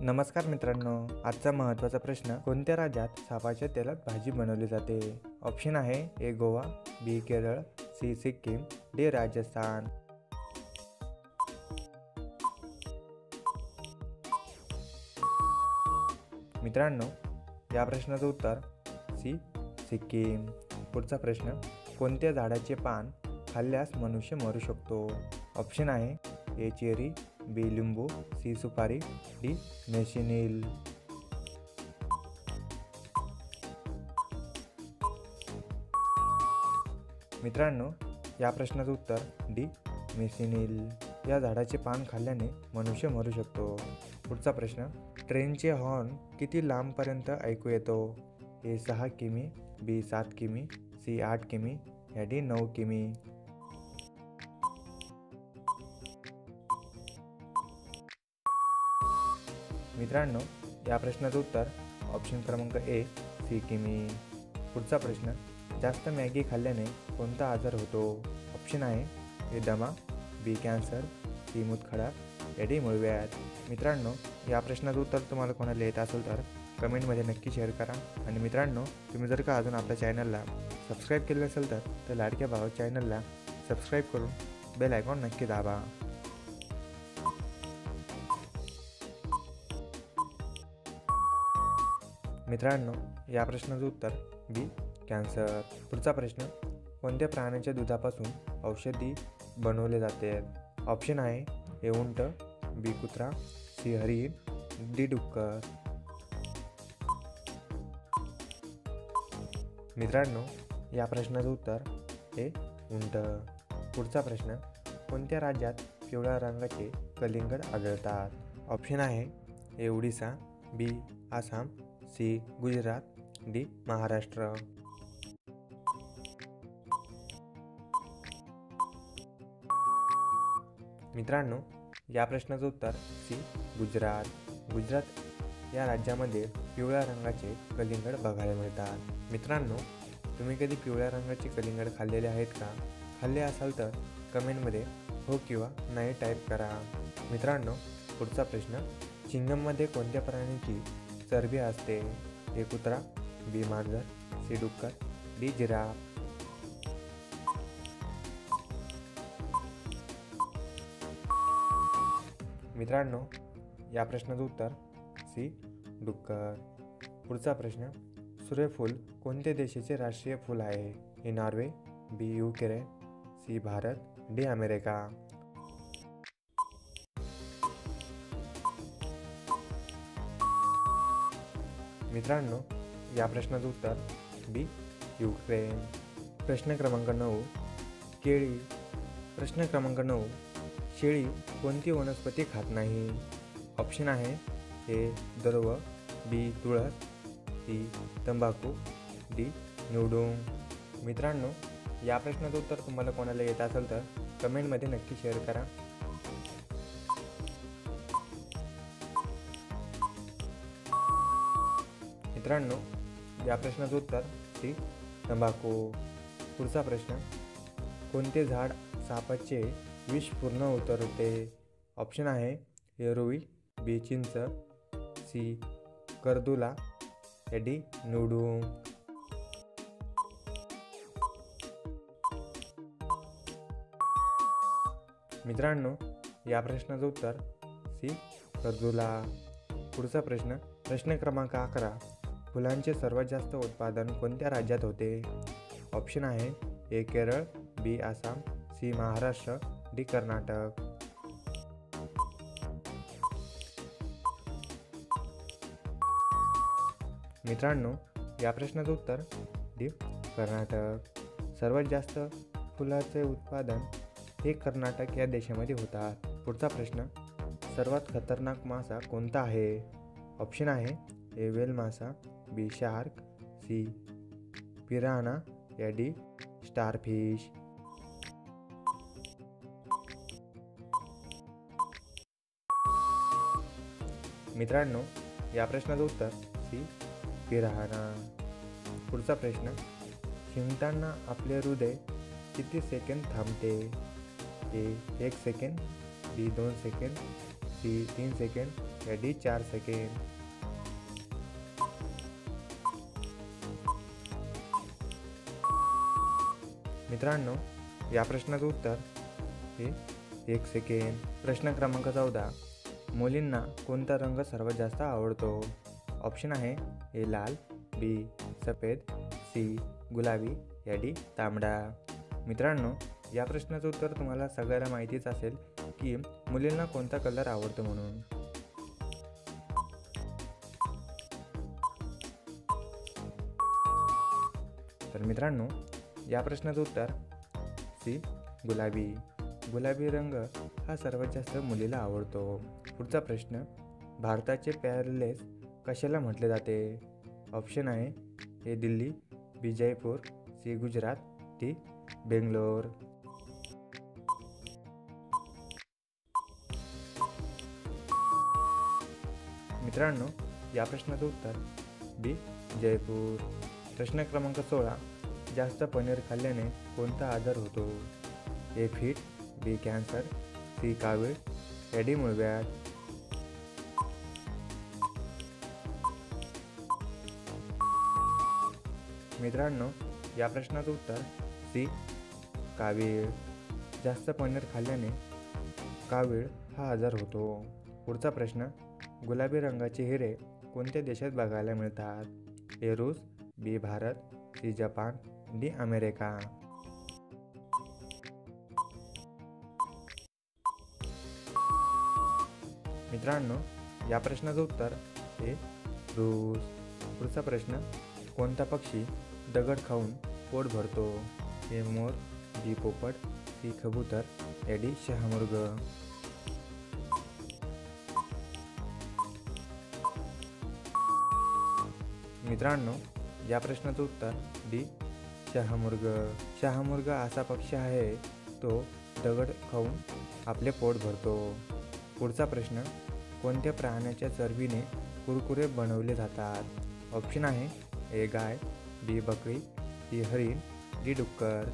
नमस्कार मित्रांनो, आजचा महत्त्वाचा प्रश्न, कोणत्या राज्यात सापाच्या तेलात भाजी बनवली जाते? ऑप्शन आहे ए गोवा, बी केरळ, सी सिक्कीम, डी राजस्थान. मित्रांनो, या प्रश्नाचं उत्तर सी सिक्कीम. पुढचा प्रश्न, कोणत्या झाडाचे पान खाल्ल्यास मनुष्य मरू शकतो? ऑप्शन आहे ए चेरी, बी लिंबू, सी सुपारी, डी मेशिनील. मित्रांनो, या प्रश्नाचं उत्तर डी मेशिनील. या झाडाचे पान खाल्ल्याने मनुष्य मरू शकतो. पुढचा प्रश्न, ट्रेनचे हॉर्न किती लांबपर्यंत ऐकू येतो? ए 6 किमी, बी 7 किमी, सी 8 किमी, या डी 9 किमी. मित्रांनो, या प्रश्नाचं उत्तर ऑप्शन क्रमांक ए 6 किमी. पुढचा प्रश्न, जास्त मॅगी खाल्ल्याने कोणता आजार होतो? ऑप्शन आहे ए दमा, बी कॅन्सर, सी मूतखडा, या डी मूळव्याध. मित्रांनो, या प्रश्नाचं उत्तर तुम्हाला कोणाला येत असेल तर कमेंटमध्ये नक्की शेअर करा. आणि मित्रांनो, तुम्ही जर का अजून आपल्या चॅनलला सबस्क्राईब केलं असेल तर लाडक्या भावा चॅनलला सबस्क्राईब करून बेल आयकॉन नक्की दाबा. मित्रांनो, या प्रश्नाचं उत्तर बी कॅन्सर. पुढचा प्रश्न, कोणत्या प्राण्याच्या दुधापासून औषधी बनवले जाते? ऑप्शन आहे ए उंट, बी कुत्रा, सी हरिण, डी डुक्कर. मित्रांनो, या प्रश्नाचं उत्तर ए उंट. पुढचा प्रश्न, कोणत्या राज्यात पिवळ्या रंगाचे कलिंगड आढळतात? ऑप्शन आहे ए ओडिसा, बी आसाम, सी गुजरात, डी महाराष्ट्र. मित्रांनो, या प्रश्नाचं उत्तर सी गुजरात. गुजरात या राज्यामध्ये पिवळ्या रंगाचे कलिंगड बघायला मिळतात. मित्रांनो, तुम्ही कधी पिवळ्या रंगाचे कलिंगड खाल्लेले आहेत का? खाल्ले असाल तर कमेंटमध्ये हो किंवा नाही टाईप करा. मित्रांनो, पुढचा प्रश्न, चिंगममध्ये कोणत्या प्राण्याची चरबी असते? ए कुत्रा, बी मांजर, सी डुक्कर, डी जिराफ. मित्रांनो, या प्रश्नाचं उत्तर सी डुक्कर. पुढचा प्रश्न, सूर्यफूल कोणत्या देशाचे राष्ट्रीय फूल आहे? A Norway, B Ukraine, C Bharat, D America. मित्रांनो, या प्रश्नाचं उत्तर बी युक्रेन. प्रश्न क्रमांक 9, शेळी कोणती वनस्पती खात नाही? ऑप्शन आहे ए द्रव, बी तुळस, सी तंबाखू, डी निवडून. मित्रांनो, या प्रश्नाचं उत्तर तुम्हाला कोणाला येत असेल तर कमेंटमध्ये नक्की शेअर करा. मित्रांनो, या प्रश्नाचं उत्तर सी तंबाखू. पुढचा प्रश्न, कोणते झाड सापाचे विष पूर्ण उतरवते? ऑप्शन आहे ए रुई, बी चिंच, सी करदुला, या डी निवडून. मित्रांनो, या प्रश्नाचं उत्तर सी करदुला. पुढचा प्रश्न क्रमांक 11, फुलांचे सर्वात जास्त उत्पादन कोणत्या राज्यात होते? ऑप्शन आहे ए केरळ, बी आसाम, सी महाराष्ट्र, डी कर्नाटक. मित्रांनो, या प्रश्नाचं उत्तर डी कर्नाटक. सर्वात जास्त फुलाचे उत्पादन हे कर्नाटक या देशामध्ये होतात. पुढचा प्रश्न, सर्वात खतरनाक मासा कोणता आहे? ऑप्शन आहे ए वेल मासा, बी शार्क, सी पिराना, या डी स्टारफिश. मित्रांनो, या प्रश्नाचं उत्तर सी पिराना. पुढचा प्रश्न, शिंकताना आपले हृदय किती सेकंद थांबते? ए 1 सेकंद, बी 2 सेकंद, सी 3 सेकंड, या डी 4 सेकंद. मित्रांनो, या प्रश्नाचं उत्तर हे 1 सेकंद. प्रश्न क्रमांक 14. मुलींना कोणता रंग सर्वात जास्त आवडतो? ऑप्शन आहे ए लाल, बी सफेद, सी गुलाबी या डी तांबडा. मित्रांनो, या प्रश्नाचं उत्तर तुम्हाला सगळ्याला माहितीच असेल की मुलींना कोणता कलर आवडतो म्हणून. तर मित्रांनो, या प्रश्नाचं उत्तर सी गुलाबी. गुलाबी रंग हा सर्वात जास्त मुलीला आवडतो. पुढचा प्रश्न, भारताचे पॅलेस कशाला म्हटले जाते? ऑप्शन आहे ए दिल्ली, बी जयपूर, सी गुजरात, डी बेंगलोर. मित्रांनो, या प्रश्नाचं उत्तर बी जयपूर. प्रश्न क्रमांक 16. जास्त पनीर खाल्ल्याने कोणता आजार होतो? ए फिट, बी कॅन्सर, सी कावीळ या डी मूळव्याध. मित्रांनो, या प्रश्नाचं उत्तर सी कावीळ. जास्त पनीर खाल्ल्याने कावीळ हा आजार होतो. पुढचा प्रश्न, गुलाबी रंगाचे हिरे कोणत्या देशात बघायला मिळतात? ए रूस, B Bharat, C Japan, D America. मित्रांनो, या प्रश्नाचं उत्तर ए रूस. पुढचा प्रश्न, कोणता पक्षी दगड खाऊन पोट भरतो? ए मोर, बी पोपट, सी कबूतर या डी शहामृग. मित्रांनो, या प्रश्नाचं उत्तर डी शहामृग. शहामृग असा पक्षी आहे तो दगड खाऊन आपले पोट भरतो. पुढचा प्रश्न, कोणत्या प्राण्याच्या चरबीने कुरकुरे बनवले जातात? ऑप्शन आहे ए गाय, बी बकरी, सी हरिण, डी डुक्कर.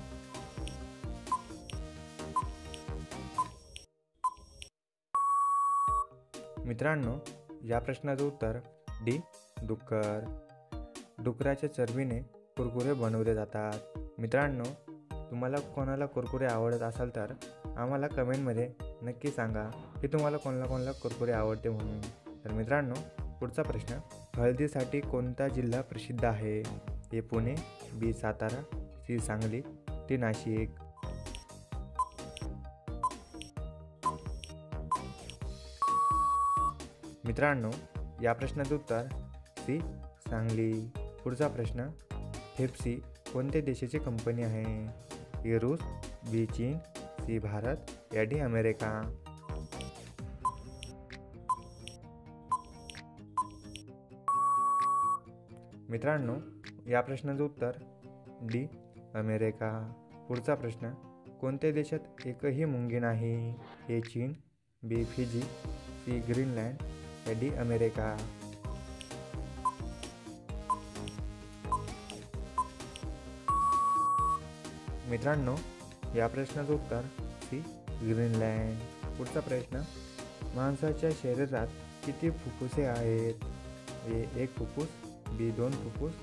मित्रांनो, या प्रश्नाचं उत्तर डी डुक्कर. डुकराच्या चरबीने कुरकुरे बनवले जातात. मित्रांनो, तुम्हाला कोणाला कुरकुरे आवडत असाल तर आम्हाला कमेंटमध्ये नक्की सांगा की तुम्हाला कोणाला कुरकुरे आवडते म्हणून. तर मित्रांनो, पुढचा प्रश्न, हळदीसाठी कोणता जिल्हा प्रसिद्ध आहे? ए पुणे, बी सातारा, सी सांगली, डी नाशिक. मित्रांनो, या प्रश्नाचं उत्तर सी सांगली. पुढचा प्रश्न, फेप्सी कोणत्या देशाची कंपनी आहे? ए रूस, बी चीन, सी भारत या डी अमेरिका. मित्रांनो, या प्रश्नाचं उत्तर डी अमेरिका. पुढचा प्रश्न, कोणत्या देशात एकही मुंगी नाही? ए चीन, बी फिजी, सी ग्रीनलँड या डी अमेरिका. मित्रांनो, या प्रश्नाचं उत्तर सी ग्रीनलँड. पुढचा प्रश्न, माणसाच्या शरीरात किती फुफ्फुसे आहेत? ए 1 फुफ्फुस, बी 2 फुफ्फुस,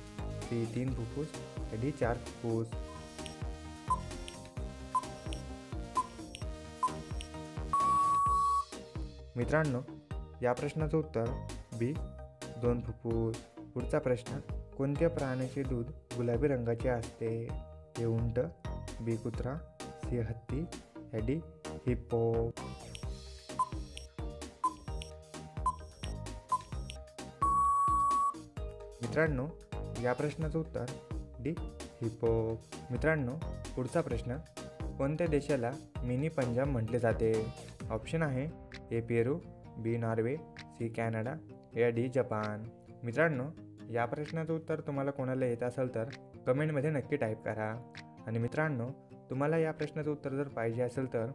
सी 3 फुफ्फुस या डी 4 फुफ्फुस. मित्रांनो, या प्रश्नाचं उत्तर बी 2 फुफ्फुस. पुढचा प्रश्न, कोणत्या प्राण्याचे दूध गुलाबी रंगाचे असते? ए उंट, बी कुत्रा, सी हत्ती या डी हिप्पो. मित्रांनो, या प्रश्नाचं उत्तर डी हिप्पो. मित्रांनो, पुढचा प्रश्न, कोणत्या देशाला मिनी पंजाब म्हटले जाते? ऑप्शन आहे ए पेरू, बी नॉर्वे, सी कॅनडा या डी जपान. मित्रांनो, या प्रश्नाचं उत्तर तुम्हाला कोणाला येत असेल तर कमेंटमध्ये नक्की टाईप करा. आणि मित्रांनो, तुम्हाला या प्रश्नाचं उत्तर जर पाहिजे असेल तर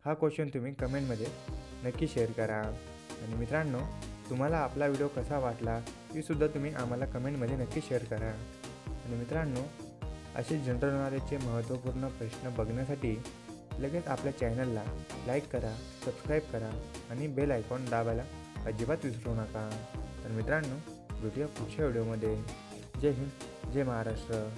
हा क्वेश्चन तुम्ही कमेंटमध्ये नक्की शेअर करा. आणि मित्रांनो, तुम्हाला आपला व्हिडिओ कसा वाटला हे सुद्धा तुम्ही आम्हाला कमेंटमध्ये नक्की शेअर करा. आणि मित्रांनो, असे जनरल नॉलेजचे महत्त्वपूर्ण प्रश्न बघण्यासाठी लगेच आपल्या चॅनलला लाईक करा, सबस्क्राईब करा आणि बेल आयकॉन दाबायला अजिबात विसरू नका. तर मित्रांनो, भेटूया पुढच्या व्हिडिओमध्ये. जय हिंद, जय महाराष्ट्र.